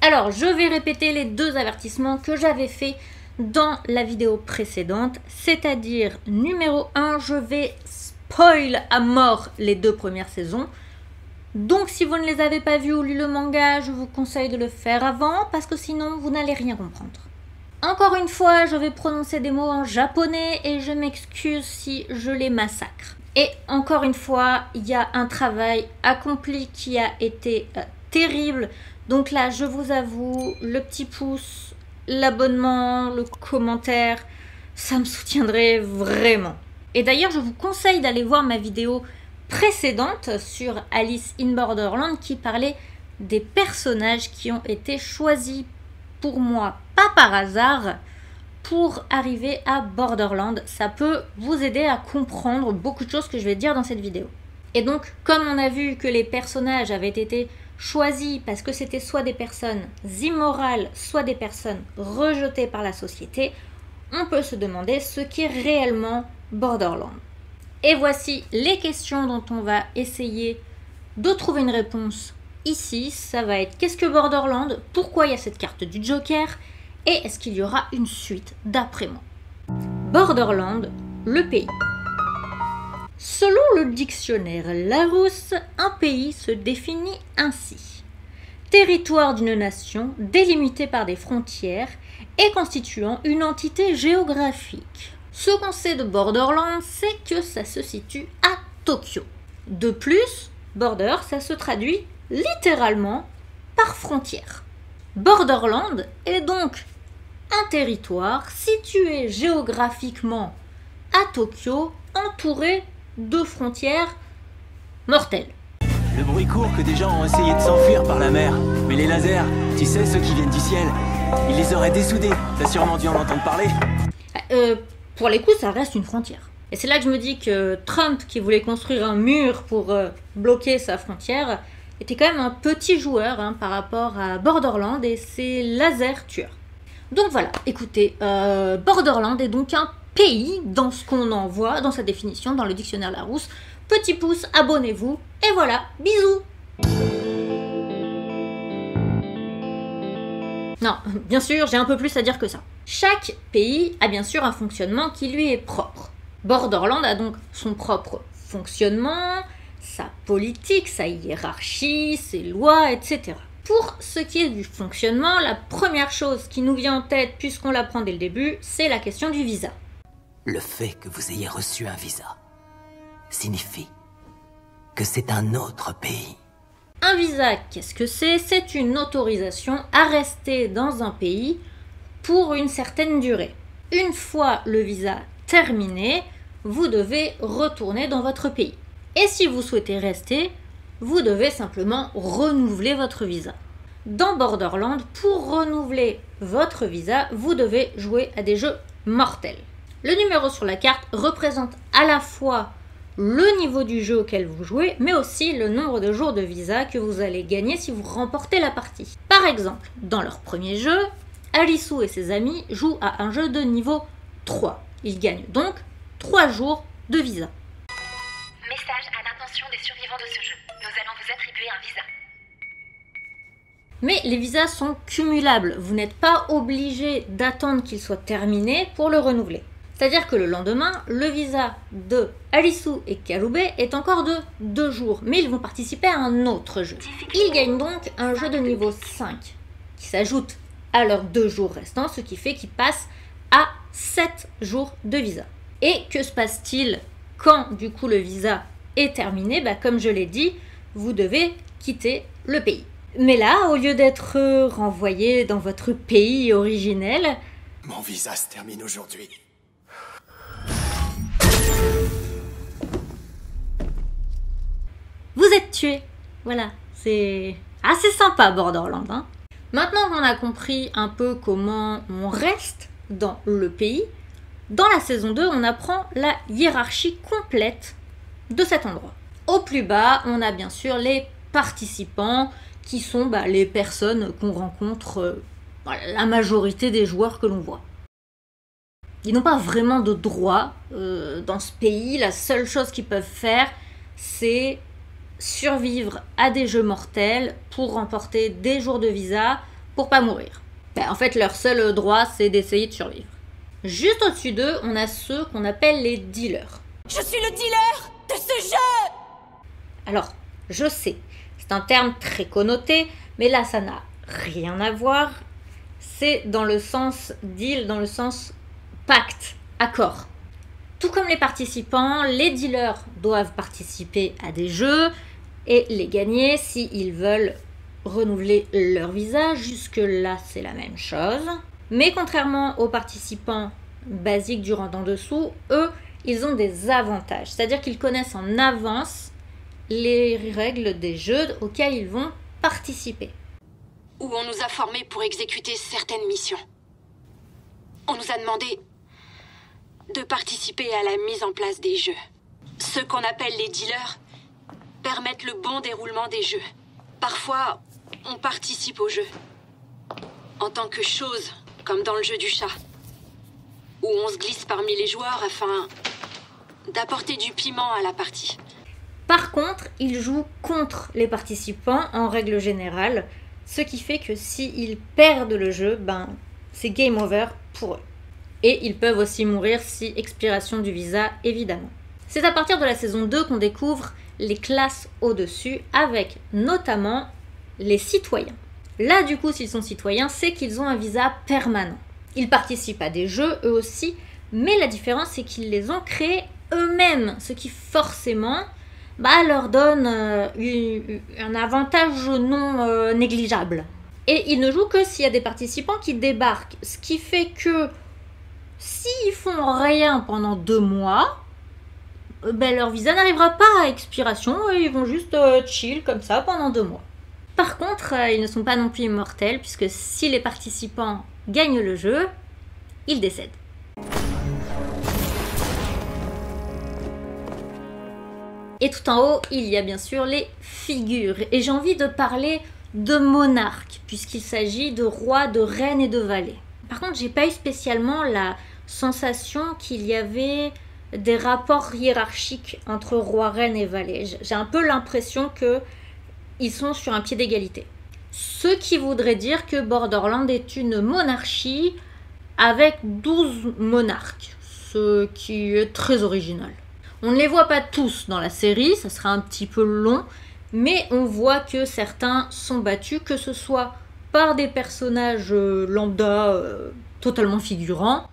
Alors, je vais répéter les 2 avertissements que j'avais fait dans la vidéo précédente, c'est-à-dire numéro 1, je vais spoil à mort les 2 premières saisons. Donc si vous ne les avez pas vues ou lu le manga, je vous conseille de le faire avant parce que sinon vous n'allez rien comprendre. Encore une fois, je vais prononcer des mots en japonais et je m'excuse si je les massacre. Et encore une fois, il y a un travail accompli qui a été terrible. Donc là, je vous avoue, le petit pouce, l'abonnement, le commentaire, ça me soutiendrait vraiment. Et d'ailleurs, je vous conseille d'aller voir ma vidéo précédente sur Alice in Borderland qui parlait des personnages qui ont été choisis pour moi, pas par hasard, pour arriver à Borderland. Ça peut vous aider à comprendre beaucoup de choses que je vais dire dans cette vidéo. Et donc, comme on a vu que les personnages avaient été choisis parce que c'était soit des personnes immorales, soit des personnes rejetées par la société, on peut se demander ce qu'est réellement Borderland. Et voici les questions dont on va essayer de trouver une réponse ici. Ça va être qu'est-ce que Borderland? Pourquoi il y a cette carte du Joker? Et est-ce qu'il y aura une suite d'après moi? Borderland, le pays. Selon le dictionnaire Larousse, un pays se définit ainsi. Territoire d'une nation délimité par des frontières et constituant une entité géographique. Ce qu'on sait de Borderland, c'est que ça se situe à Tokyo. De plus, border, ça se traduit littéralement par frontière. Borderland est donc un territoire situé géographiquement à Tokyo, entouré de frontières mortelles. Le bruit court que des gens ont essayé de s'enfuir par la mer. Mais les lasers, tu sais, ceux qui viennent du ciel, ils les auraient dessoudés. T'as sûrement dû en entendre parler. Pour les coups, ça reste une frontière. Et c'est là que je me dis que Trump, qui voulait construire un mur pour bloquer sa frontière, était quand même un petit joueur par rapport à Borderland et ses lasers tueurs. Donc voilà, écoutez, Borderland est donc un pays dans ce qu'on en voit, dans sa définition, dans le dictionnaire Larousse. Petit pouce, abonnez-vous, et voilà, bisous! Non, bien sûr, j'ai un peu plus à dire que ça. Chaque pays a bien sûr un fonctionnement qui lui est propre. Borderland a donc son propre fonctionnement, sa politique, sa hiérarchie, ses lois, etc. Pour ce qui est du fonctionnement, la première chose qui nous vient en tête, puisqu'on l'apprend dès le début, c'est la question du visa. Le fait que vous ayez reçu un visa signifie que c'est un autre pays. Un visa, qu'est-ce que c'est? C'est une autorisation à rester dans un pays pour une certaine durée. Une fois le visa terminé, vous devez retourner dans votre pays. Et si vous souhaitez rester, vous devez simplement renouveler votre visa. Dans Borderland, pour renouveler votre visa, vous devez jouer à des jeux mortels. Le numéro sur la carte représente à la fois le niveau du jeu auquel vous jouez, mais aussi le nombre de jours de visa que vous allez gagner si vous remportez la partie. Par exemple, dans leur premier jeu, Alisu et ses amis jouent à un jeu de niveau 3. Ils gagnent donc 3 jours de visa. Message à l'intention des survivants de ce jeu. Nous allons vous attribuer un visa. Mais les visas sont cumulables. Vous n'êtes pas obligé d'attendre qu'il soit terminé pour le renouveler. C'est-à-dire que le lendemain, le visa de Alisu et Karube est encore de 2 jours, mais ils vont participer à un autre jeu. Ils gagnent donc un jeu de niveau 5, qui s'ajoute à leurs 2 jours restants, ce qui fait qu'ils passent à 7 jours de visa. Et que se passe-t-il quand du coup le visa est terminé? Comme je l'ai dit, vous devez quitter le pays. Mais là, au lieu d'être renvoyé dans votre pays originel... Mon visa se termine aujourd'hui. Vous êtes tué. Voilà, c'est assez sympa Borderland. Maintenant qu'on a compris un peu comment on reste dans le pays, dans la saison 2, on apprend la hiérarchie complète de cet endroit. Au plus bas, on a bien sûr les participants qui sont les personnes qu'on rencontre, la majorité des joueurs que l'on voit. Ils n'ont pas vraiment de droit dans ce pays. La seule chose qu'ils peuvent faire, c'est survivre à des jeux mortels pour remporter des jours de visa pour pas mourir. En fait, leur seul droit, c'est d'essayer de survivre. Juste au-dessus d'eux, on a ceux qu'on appelle les dealers. Je suis le dealer de ce jeu! Alors, je sais, c'est un terme très connoté, mais là, ça n'a rien à voir. C'est dans le sens deal, dans le sens pacte, accord. Tout comme les participants, les dealers doivent participer à des jeux et les gagner s'ils veulent renouveler leur visa. Jusque-là, c'est la même chose. Mais contrairement aux participants basiques du rang d'en dessous, eux, ils ont des avantages. C'est-à-dire qu'ils connaissent en avance les règles des jeux auxquels ils vont participer. Où on nous a formés pour exécuter certaines missions. On nous a demandé de participer à la mise en place des jeux. Ceux qu'on appelle les dealers permettent le bon déroulement des jeux. Parfois, on participe au jeu en tant que chose, comme dans le jeu du chat, où on se glisse parmi les joueurs afin d'apporter du piment à la partie. Par contre, ils jouent contre les participants en règle générale, ce qui fait que s'ils perdent le jeu, c'est game over pour eux. Et ils peuvent aussi mourir si expiration du visa, évidemment. C'est à partir de la saison 2 qu'on découvre les classes au-dessus, avec notamment les citoyens. Là, du coup, s'ils sont citoyens, c'est qu'ils ont un visa permanent. Ils participent à des jeux, eux aussi, mais la différence, c'est qu'ils les ont créés eux-mêmes, ce qui forcément leur donne un avantage non négligeable. Et ils ne jouent que s'il y a des participants qui débarquent, ce qui fait que s'ils font rien pendant 2 mois, leur visa n'arrivera pas à expiration et ils vont juste chill comme ça pendant 2 mois. Par contre, ils ne sont pas non plus immortels, puisque si les participants gagnent le jeu, ils décèdent. Et tout en haut, il y a bien sûr les figures. Et j'ai envie de parler de monarques, puisqu'il s'agit de rois, de reines et de valets. Par contre, j'ai pas eu spécialement la sensation qu'il y avait des rapports hiérarchiques entre rois, reines et valets. J'ai un peu l'impression qu'ils sont sur un pied d'égalité. Ce qui voudrait dire que Borderlands est une monarchie avec 12 monarques, ce qui est très original. On ne les voit pas tous dans la série, ça sera un petit peu long, mais on voit que certains sont battus, que ce soit par des personnages lambda totalement figurants,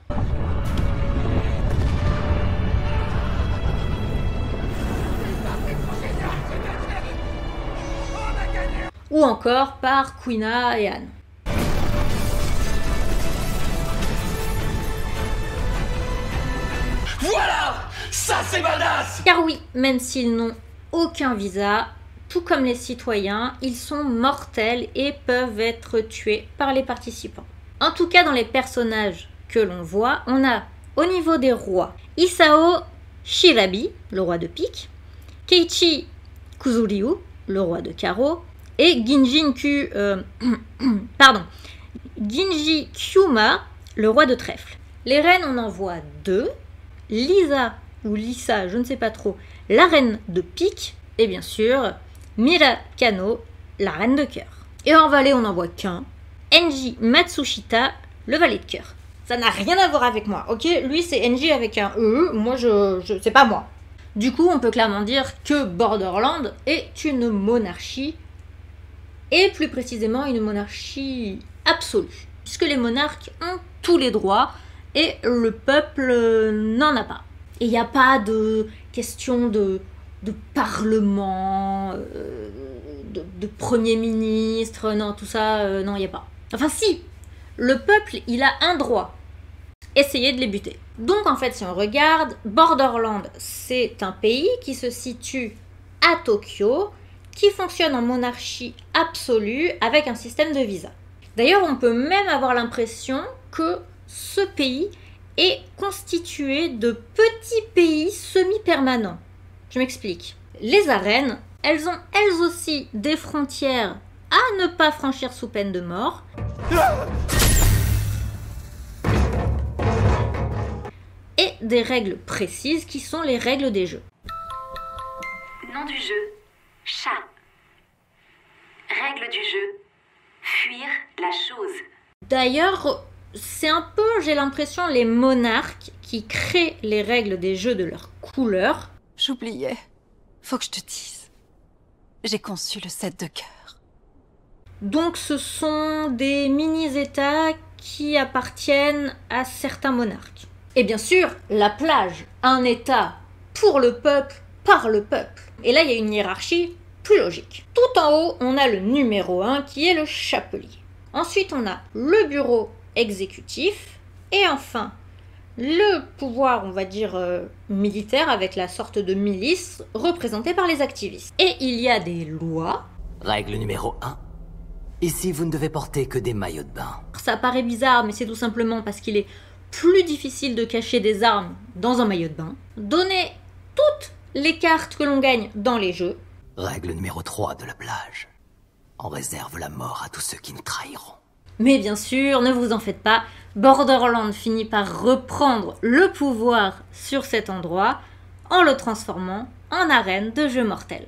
ou encore par Quina et Anne. Voilà! Ça, c'est badass! Car oui, même s'ils n'ont aucun visa, tout comme les citoyens, ils sont mortels et peuvent être tués par les participants. En tout cas, dans les personnages que l'on voit, on a au niveau des rois Isao Shirabi, le roi de pique, Keiichi Kuzuryu, le roi de carreau, et Ginji Kyuma, le roi de trèfle. Les reines, on en voit 2. Lisa, ou Lisa, je ne sais pas trop, la reine de pique, et bien sûr, Mira Kano, la reine de cœur. Et en valet, on n'en voit qu'un, Enji Matsushita, le valet de cœur. Ça n'a rien à voir avec moi, ok? Lui, c'est Enji avec un E, moi, c'est pas moi. Du coup, on peut clairement dire que Borderlands est une monarchie, et plus précisément une monarchie absolue, puisque les monarques ont tous les droits, et le peuple n'en a pas. Et il n'y a pas de question de parlement, de premier ministre, non, tout ça, non, il n'y a pas. Enfin si, le peuple, il a un droit, essayer de les buter. Donc en fait, si on regarde, Borderlands, c'est un pays qui se situe à Tokyo, qui fonctionne en monarchie absolue avec un système de visa. D'ailleurs, on peut même avoir l'impression que ce pays est constitué de petits pays semi-permanents. Je m'explique. Les arènes, elles ont elles aussi des frontières à ne pas franchir sous peine de mort. Et des règles précises qui sont les règles des jeux. Nom du jeu, chat. Règles du jeu, fuir la chose. D'ailleurs, c'est un peu, j'ai l'impression, les monarques qui créent les règles des jeux de leur couleur. J'oubliais. Faut que je te dise. J'ai conçu le set de cœur. Donc ce sont des mini-états qui appartiennent à certains monarques. Et bien sûr, la plage, un état pour le peuple, par le peuple. Et là, il y a une hiérarchie plus logique. Tout en haut, on a le numéro 1 qui est le chapelier. Ensuite, on a le bureau exécutif. Et enfin, le pouvoir, on va dire, militaire avec la sorte de milice représentée par les activistes. Et il y a des lois. Règle numéro 1. Ici, vous ne devez porter que des maillots de bain. Ça paraît bizarre, mais c'est tout simplement parce qu'il est plus difficile de cacher des armes dans un maillot de bain. Donner toutes les cartes que l'on gagne dans les jeux. Règle numéro 3 de la plage. On réserve la mort à tous ceux qui nous trahiront. Mais bien sûr, ne vous en faites pas, Borderlands finit par reprendre le pouvoir sur cet endroit en le transformant en arène de jeux mortels.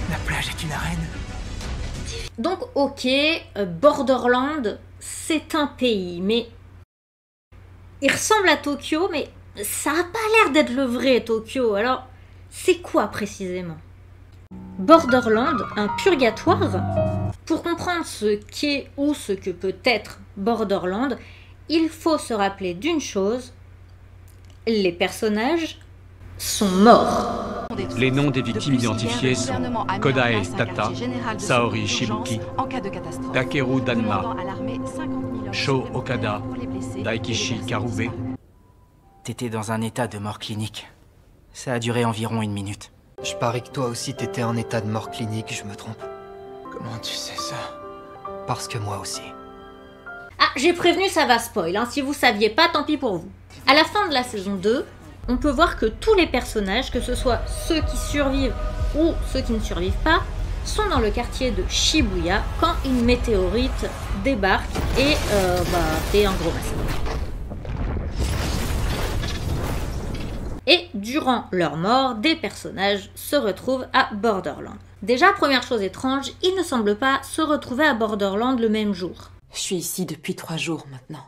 La plage est une arène. Donc ok, Borderlands, c'est un pays, mais il ressemble à Tokyo, mais ça n'a pas l'air d'être le vrai Tokyo. Alors, c'est quoi précisément? Borderlands, un purgatoire? Pour comprendre ce qu'est ou ce que peut être Borderlands, il faut se rappeler d'une chose, les personnages sont morts. Les noms des victimes identifiées sont Kodae Tata, Saori Shibuki, Takeru Danma, Sho Okada, Daikishi Karube. T'étais dans un état de mort clinique. Ça a duré environ 1 minute. Je parie que toi aussi t'étais en état de mort clinique, je me trompe. Comment tu sais ça? Parce que moi aussi. Ah, j'ai prévenu, ça va spoil, hein. Si vous saviez pas, tant pis pour vous. À la fin de la saison 2, on peut voir que tous les personnages, que ce soit ceux qui survivent ou ceux qui ne survivent pas, sont dans le quartier de Shibuya quand une météorite débarque et fait un gros massacre. Et durant leur mort, des personnages se retrouvent à Borderlands. Déjà, première chose étrange, ils ne semblent pas se retrouver à Borderlands le même jour. Je suis ici depuis 3 jours maintenant.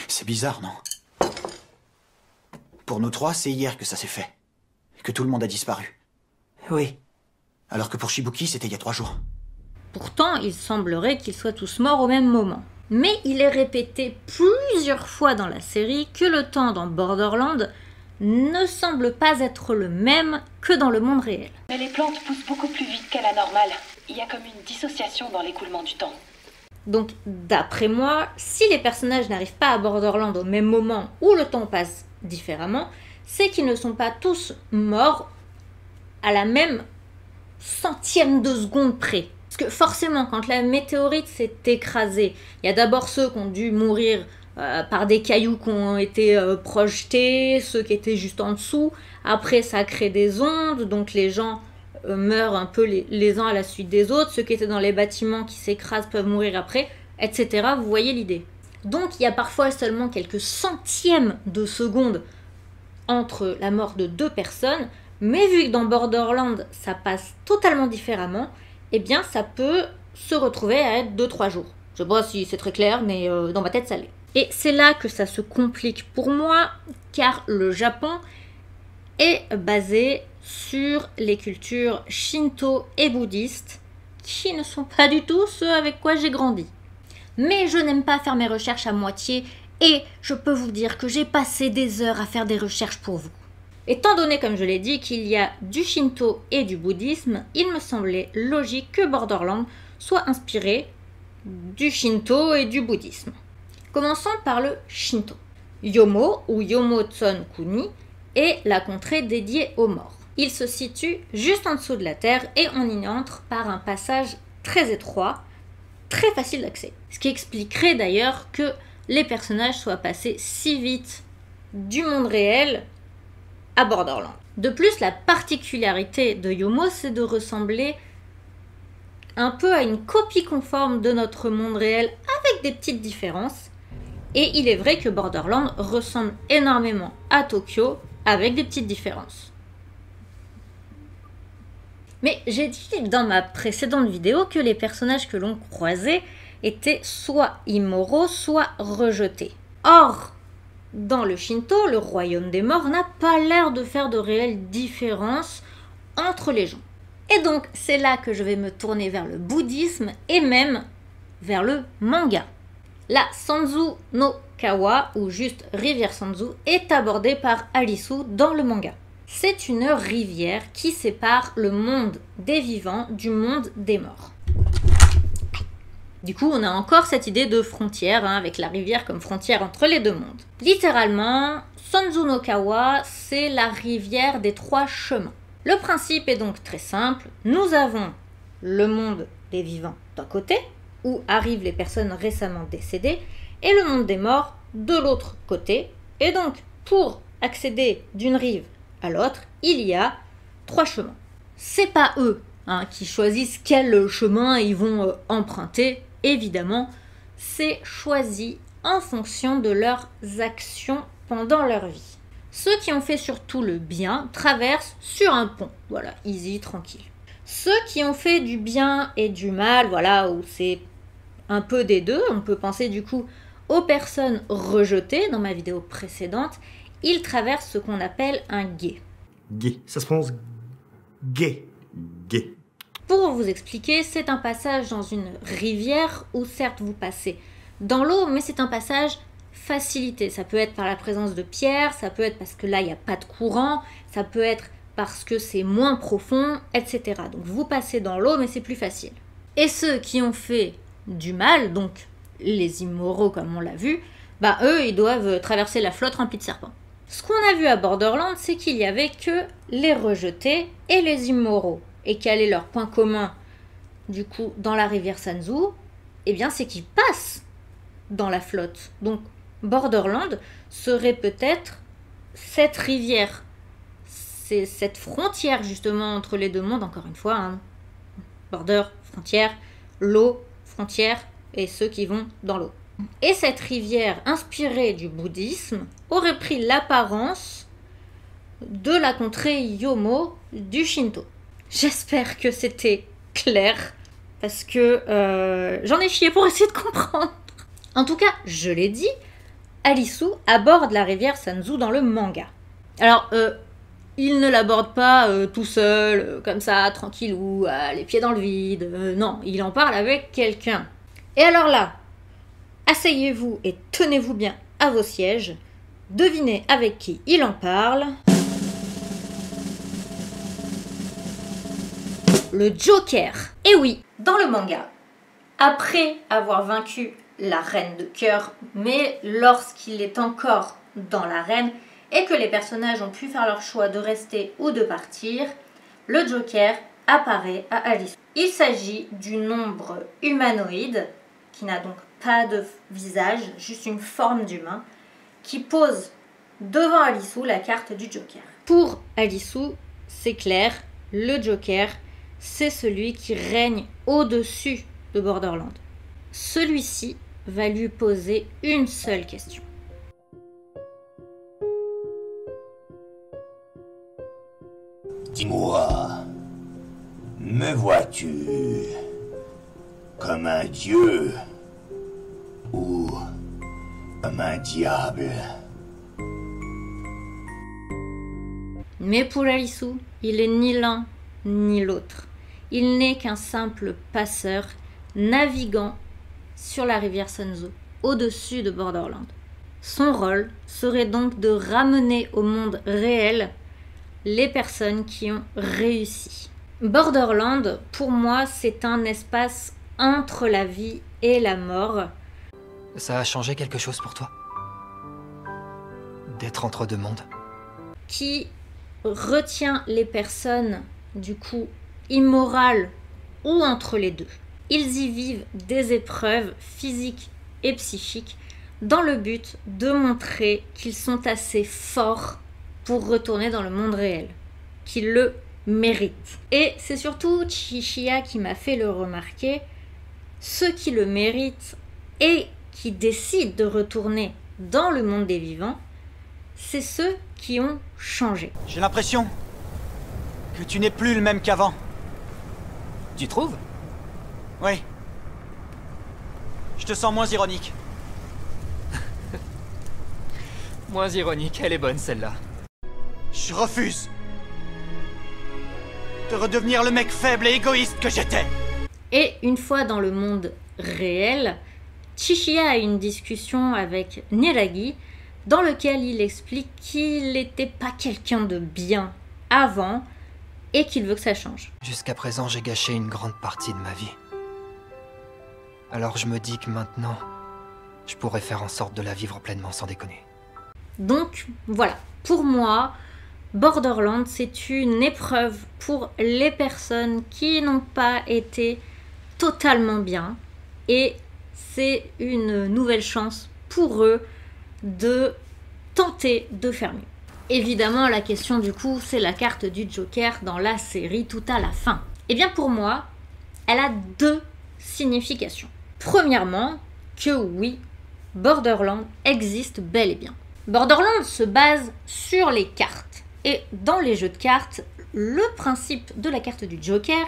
C'est bizarre, non? Pour nous 3, c'est hier que ça s'est fait. Que tout le monde a disparu. Oui. Alors que pour Shibuki, c'était il y a 3 jours. Pourtant, il semblerait qu'ils soient tous morts au même moment. Mais il est répété plusieurs fois dans la série que le temps dans Borderlands ne semble pas être le même que dans le monde réel. Mais les plantes poussent beaucoup plus vite qu'à la normale. Il y a comme une dissociation dans l'écoulement du temps. Donc, d'après moi, si les personnages n'arrivent pas à Borderlands au même moment où le temps passe différemment, c'est qu'ils ne sont pas tous morts à la même centième de seconde près. Parce que forcément, quand la météorite s'est écrasée, il y a d'abord ceux qui ont dû mourir par des cailloux qui ont été projetés, ceux qui étaient juste en dessous. Après, ça crée des ondes, donc les gens meurent un peu les uns à la suite des autres. Ceux qui étaient dans les bâtiments qui s'écrasent peuvent mourir après, etc. Vous voyez l'idée. Donc il y a parfois seulement quelques centièmes de seconde entre la mort de 2 personnes, mais vu que dans Borderlands ça passe totalement différemment, eh bien ça peut se retrouver à être 2-3 jours. Je sais pas si c'est très clair, mais dans ma tête ça l'est. Et c'est là que ça se complique pour moi, car le Japon est basé sur les cultures shinto et bouddhistes, qui ne sont pas du tout ceux avec quoi j'ai grandi. Mais je n'aime pas faire mes recherches à moitié, et je peux vous dire que j'ai passé des heures à faire des recherches pour vous. Étant donné, comme je l'ai dit, qu'il y a du shinto et du bouddhisme, il me semblait logique que Borderlands soit inspiré du shinto et du bouddhisme. Commençons par le shinto. Yomo, ou Yomotson Kuni, est la contrée dédiée aux morts. Il se situe juste en dessous de la terre et on y entre par un passage très étroit, très facile d'accès. Ce qui expliquerait d'ailleurs que les personnages soient passés si vite du monde réel à Borderlands. De plus, la particularité de Yomo, c'est de ressembler un peu à une copie conforme de notre monde réel avec des petites différences. Et il est vrai que Borderlands ressemble énormément à Tokyo, avec des petites différences. Mais j'ai dit dans ma précédente vidéo que les personnages que l'on croisait étaient soit immoraux, soit rejetés. Or, dans le Shinto, le royaume des morts n'a pas l'air de faire de réelles différences entre les gens. Et donc, c'est là que je vais me tourner vers le bouddhisme et même vers le manga. La Sanzu no Kawa, ou juste rivière Sanzu, est abordée par Alisu dans le manga. C'est une rivière qui sépare le monde des vivants du monde des morts. Du coup, on a encore cette idée de frontière, avec la rivière comme frontière entre les deux mondes. Littéralement, Sanzu no Kawa, c'est la rivière des trois chemins. Le principe est donc très simple. Nous avons le monde des vivants d'un côté, où arrivent les personnes récemment décédées, et le monde des morts de l'autre côté. Et donc, pour accéder d'une rive à l'autre, il y a trois chemins. C'est pas eux qui choisissent quel chemin ils vont emprunter. Évidemment, c'est choisi en fonction de leurs actions pendant leur vie. Ceux qui ont fait surtout le bien traversent sur un pont. Voilà, easy, tranquille. Ceux qui ont fait du bien et du mal, voilà, où c'est un peu des deux, on peut penser du coup aux personnes rejetées dans ma vidéo précédente, ils traversent ce qu'on appelle un gué. Gué, ça se prononce gué. Gué. Pour vous expliquer, c'est un passage dans une rivière où certes vous passez dans l'eau, mais c'est un passage facilité. Ça peut être par la présence de pierres, ça peut être parce que là il n'y a pas de courant, ça peut être parce que c'est moins profond, etc. Donc vous passez dans l'eau, mais c'est plus facile. Et ceux qui ont fait du mal, donc les immoraux comme on l'a vu, bah eux ils doivent traverser la flotte remplie de serpents. Ce qu'on a vu à Borderlands, c'est qu'il y avait que les rejetés et les immoraux. Et quel est leur point commun du coup dans la rivière Sanzu? Eh bien c'est qu'ils passent dans la flotte. Donc Borderlands serait peut-être cette rivière, c'est cette frontière justement entre les deux mondes, encore une fois, border, frontière, l'eau, frontière, et ceux qui vont dans l'eau. Et cette rivière inspirée du bouddhisme aurait pris l'apparence de la contrée Yomo du Shinto. J'espère que c'était clair, parce que j'en ai chié pour essayer de comprendre. En tout cas, je l'ai dit, Alisu aborde la rivière Sanzu dans le manga. Alors, il ne l'aborde pas tout seul, comme ça, tranquillou, les pieds dans le vide. Non, il en parle avec quelqu'un. Et alors là, asseyez-vous et tenez-vous bien à vos sièges. Devinez avec qui il en parle. Le Joker. Et oui, dans le manga, après avoir vaincu la reine de cœur, mais lorsqu'il est encore dans l'arène et que les personnages ont pu faire leur choix de rester ou de partir, le Joker apparaît à Alisu. Il s'agit d'une ombre humanoïde qui n'a donc pas de visage, juste une forme d'humain, qui pose devant Alisu la carte du Joker. Pour Alisu, c'est clair, le Joker, c'est celui qui règne au-dessus de Borderlands. Celui-ci va lui poser une seule question. Dis-moi, me vois-tu comme un dieu ou comme un diable? Mais pour Alisu, il est ni l'un ni l'autre. Il n'est qu'un simple passeur naviguant sur la rivière Sanzu, au-dessus de Borderlands. Son rôle serait donc de ramener au monde réel les personnes qui ont réussi. Borderlands, pour moi, c'est un espace entre la vie et la mort. Ça a changé quelque chose pour toi? D'être entre deux mondes? Qui retient les personnes, du coup, immorales ou entre les deux. Ils y vivent des épreuves physiques et psychiques dans le but de montrer qu'ils sont assez forts pour retourner dans le monde réel, qu'ils le méritent. Et c'est surtout Chishiya qui m'a fait le remarquer, ceux qui le méritent et qui décident de retourner dans le monde des vivants, c'est ceux qui ont changé. J'ai l'impression que tu n'es plus le même qu'avant. Tu trouves? Oui. Je te sens moins ironique. Moins ironique, elle est bonne celle-là. Je refuse de redevenir le mec faible et égoïste que j'étais. Et une fois dans le monde réel, Chishiya a une discussion avec Niragi dans lequel il explique qu'il n'était pas quelqu'un de bien avant et qu'il veut que ça change. Jusqu'à présent, j'ai gâché une grande partie de ma vie. Alors je me dis que maintenant, je pourrais faire en sorte de la vivre pleinement sans déconner. Donc voilà, pour moi, Borderlands, c'est une épreuve pour les personnes qui n'ont pas été totalement bien. Et c'est une nouvelle chance pour eux de tenter de faire mieux. Évidemment, la question du coup, c'est la carte du Joker dans la série tout à la fin. Et bien pour moi, elle a deux significations. Premièrement, que oui, Borderlands existe bel et bien. Borderlands se base sur les cartes. Et dans les jeux de cartes, le principe de la carte du Joker,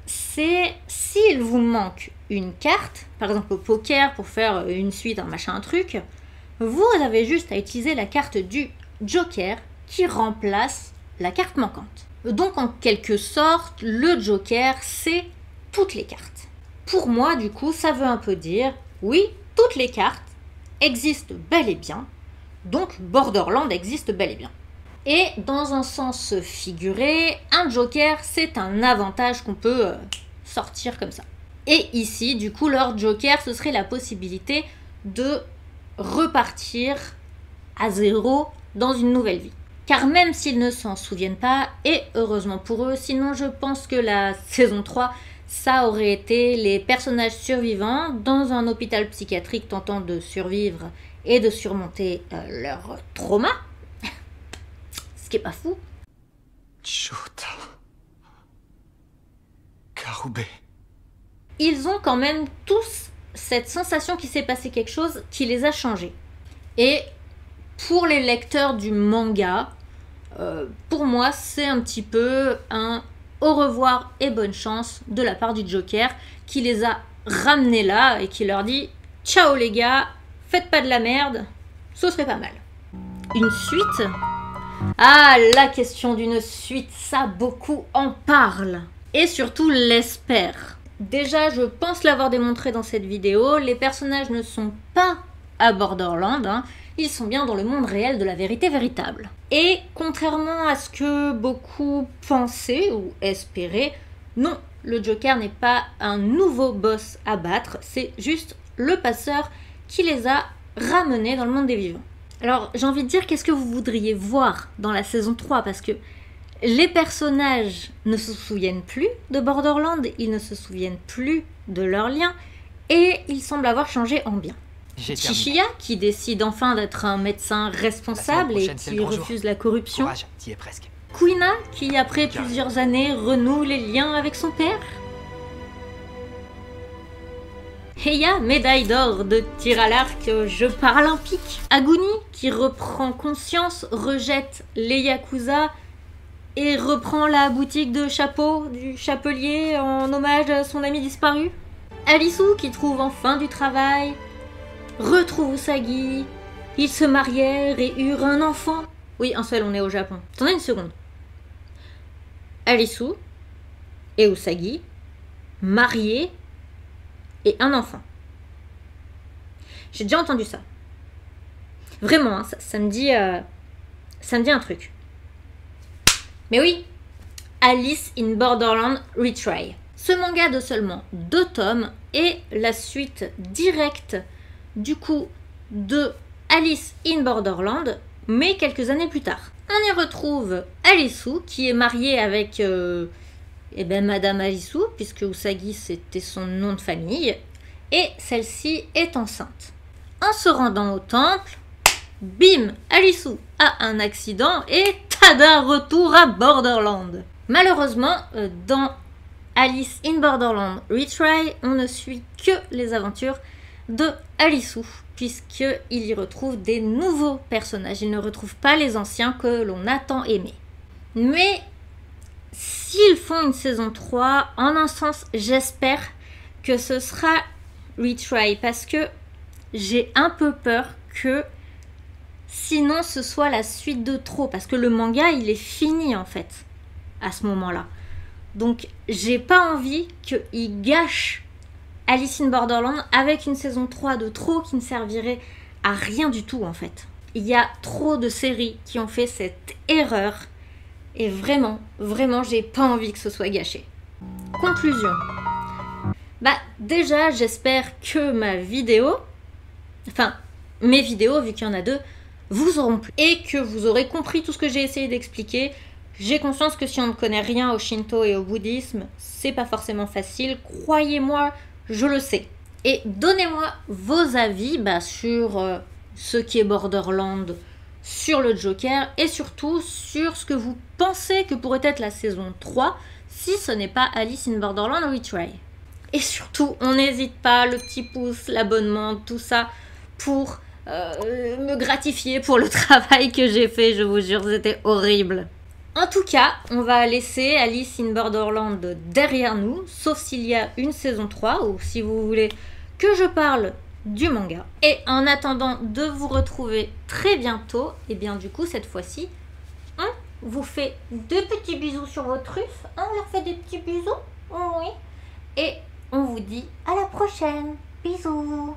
c'est s'il vous manque une carte, par exemple au poker pour faire une suite, un machin, un truc, vous avez juste à utiliser la carte du Joker qui remplace la carte manquante. Donc en quelque sorte, le Joker, c'est toutes les cartes. Pour moi, du coup, ça veut un peu dire, oui, toutes les cartes existent bel et bien, donc Borderlands existe bel et bien. Et dans un sens figuré, un Joker, c'est un avantage qu'on peut sortir comme ça. Et ici, du coup, leur Joker, ce serait la possibilité de repartir à zéro dans une nouvelle vie. Car même s'ils ne s'en souviennent pas, et heureusement pour eux, sinon je pense que la saison 3, ça aurait été les personnages survivants dans un hôpital psychiatrique tentant de survivre et de surmonter leur trauma. Ce qui est pas fou. Chota. Karube. Ils ont quand même tous cette sensation qu'il s'est passé quelque chose qui les a changés. Et pour les lecteurs du manga, pour moi, c'est un petit peu un au revoir et bonne chance de la part du Joker qui les a ramenés là et qui leur dit « Ciao les gars, faites pas de la merde, ce serait pas mal. » Une suite? Ah, la question d'une suite, ça beaucoup en parlent. Et surtout l'espèrent. Déjà, je pense l'avoir démontré dans cette vidéo, les personnages ne sont pas à Borderlands, hein. Ils sont bien dans le monde réel de la vérité véritable. Et contrairement à ce que beaucoup pensaient ou espéraient, non, le Joker n'est pas un nouveau boss à battre, c'est juste le passeur qui les a ramenés dans le monde des vivants. Alors j'ai envie de dire, qu'est-ce que vous voudriez voir dans la saison 3? Parce que les personnages ne se souviennent plus de Borderlands, ils ne se souviennent plus de leurs liens, et ils semblent avoir changé en bien. Chishiya, qui décide enfin d'être un médecin responsable et qui refuse la corruption. Courage, t'y es presque. Kuina, qui après plusieurs années renoue les liens avec son père. Heiya, médaille d'or de tir à l'arc aux Jeux paralympiques. Aguni, qui reprend conscience, rejette les Yakuza et reprend la boutique de chapeaux du chapelier en hommage à son ami disparu. Alisu, qui trouve enfin du travail, retrouve Usagi, ils se marièrent et eurent un enfant. Oui, un seul, on est au Japon. Attendez une seconde. Alisu et Usagi, mariés et un enfant. J'ai déjà entendu ça. Vraiment, hein, ça me dit un truc. Mais oui, Alice in Borderland Retry. Ce manga de seulement 2 tomes est la suite directe du coup de Alice in Borderland, mais quelques années plus tard. On y retrouve Alisu qui est mariée avec Madame Alisu, puisque Usagi c'était son nom de famille, et celle-ci est enceinte. En se rendant au temple, bim, Alisu a un accident et tada, retour à Borderland. Malheureusement, dans Alice in Borderland Retry, on ne suit que les aventures de Alisu, puisqu'il y retrouve des nouveaux personnages. Il ne retrouve pas les anciens que l'on a tant aimés. Mais s'ils font une saison 3, en un sens, j'espère que ce sera Retry, parce que j'ai un peu peur que sinon ce soit la suite de trop, parce que le manga il est fini en fait à ce moment-là. Donc j'ai pas envie qu'il gâche Alice in Borderland avec une saison 3 de trop qui ne servirait à rien du tout en fait. Il y a trop de séries qui ont fait cette erreur et vraiment, j'ai pas envie que ce soit gâché. Conclusion. Déjà j'espère que mes vidéos, vu qu'il y en a 2, vous auront plu et que vous aurez compris tout ce que j'ai essayé d'expliquer. J'ai conscience que si on ne connaît rien au Shinto et au bouddhisme, c'est pas forcément facile. Croyez-moi, je le sais. Et donnez-moi vos avis sur ce qui est Borderland, sur le Joker et surtout sur ce que vous pensez que pourrait être la saison 3 si ce n'est pas Alice in Borderland Retry. Et surtout, on n'hésite pas, le petit pouce, l'abonnement, tout ça, pour me gratifier pour le travail que j'ai fait, je vous jure, c'était horrible. En tout cas, on va laisser Alice in Borderland derrière nous, sauf s'il y a une saison 3, ou si vous voulez que je parle du manga. Et en attendant de vous retrouver très bientôt, et bien du coup, cette fois-ci, on vous fait des petits bisous sur vos truffes, on leur fait des petits bisous, oui, et on vous dit à la prochaine, bisous.